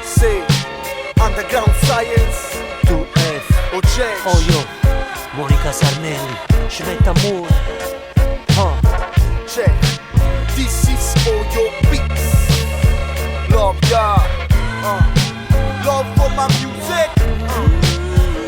Sì, Underground Science 2F OJ Oh yo, Monica Sarnelli, ci mette amore. Check. This is all your beats. Love ya. Love for my music.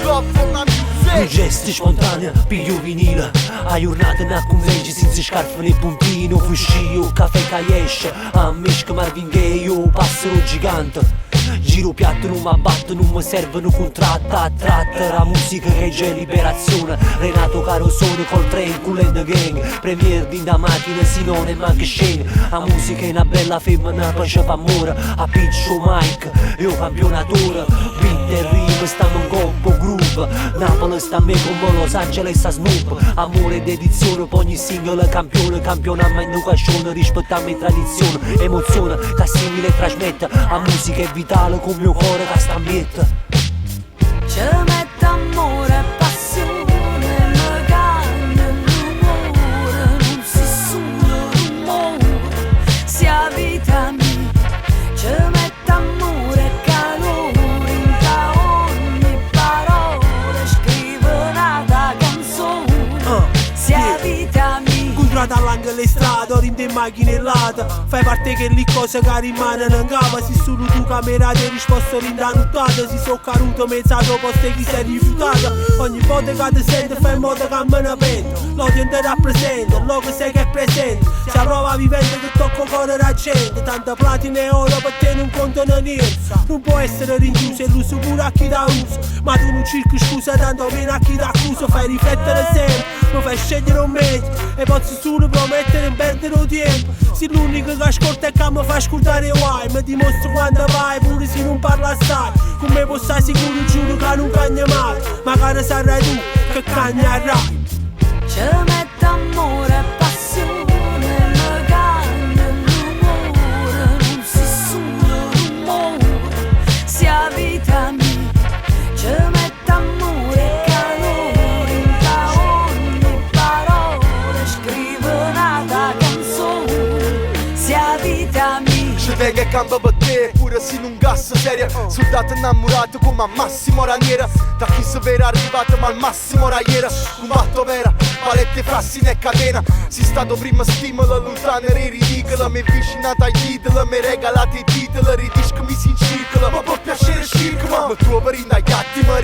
Love for my music. Gesti spontanei, piglio vinile. A giornata na conveggi senza scarpe né puntino. Fuscio, caffè che esce. A misca Marvin Gaye, io passero gigante. Giro piatto, non mi abbatto, non mi servono contratti a tratta. La musica che c'è liberazione. Renato Carosone col train, cool and the gang. Premier di da macchina, si non è manca scena. La musica è una bella femmina, pace pa' amore. A piccio Mike, io campionatore. Beat e rime, stiamo in combo groove. Napoli sta a me come Los Angeles a Snoop. Amore ed edizione, per ogni singolo campione. Campionammo in educazione, rispettiamo in tradizione. Emozione che simile trasmette. La musica è vitale come mio cuore che sta a mette. Ci mette amore e passione, mi cambia l'umore, non si solo rumore, sia vita mia. Ci mette amore e calore, in ogni parola scrive nata canzone, sia vita mia. Contrata all'angolo le strade, ora in te macchine lata. Fai parte che le cose che rimangono in cava. Si solo tu camera ti risposto rindanuttata. Si so caruto mezzato posto chi si è rifiutata. Ogni volta che ti sento fai in modo che me ne pento. L'odio ti rappresenta, l'odio sai che è presente. Si prova vivente che tocco cuore la gente. Tanta platina e oro per te non contano niente. Non può essere rinchiuso e l'uso pure a chi dà uso. Ma tu non cerchi scusa tanto meno a chi ti accusa. Fai riflettere sempre, mi fai scegliere un meglio. E posso solo promettere di perdere il tempo. Se l'unico che ascolta è che mi fa ascoltare guai. Mi dimostro quando vai pure se non parla assai. Come posso sicuro giuro che non cagna mai. Magari sarai tu che cagnerai. Ci mette amore e passione, mi cambia l'umore, non si solo rumore, sia vita mia. Ci mette amore e calore, in ogni parola scrive nata canzone, sia vita mia. Ci tengo e cambio per te, pure se non gas seria. Soldato innamorato come a Massimo Raniera. Da chi si vera arrivato ma al massimo era ieri. Combatto vera, palette frassi e catena. Si stato prima stimola, lontano era ridicola. Mi avvicinata agli idoli, mi regalate i titoli. Ridisco mi si incircola, ma per piacere circola. Ma tu verina agli attimi,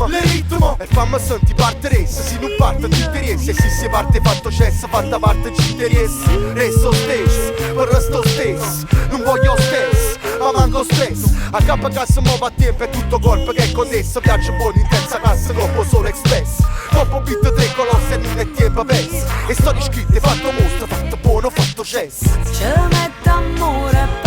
le ritmo. E fammi senti parte ressa, se non parte ti interessa. E se si parte fatto cesso, fatta parte ci interessa. Resto stesso, per resto stesso. Non voglio stesso, ma manco stesso. A capo che si muove a tempo è tutto corpo che è connesso. Piace buono intensa cassa, dopo solo express. Dopo beat 3 colossi e non è tempo perso. E storie scritte, fatto mostro, fatto buono, fatto cesso. Ci mette amore e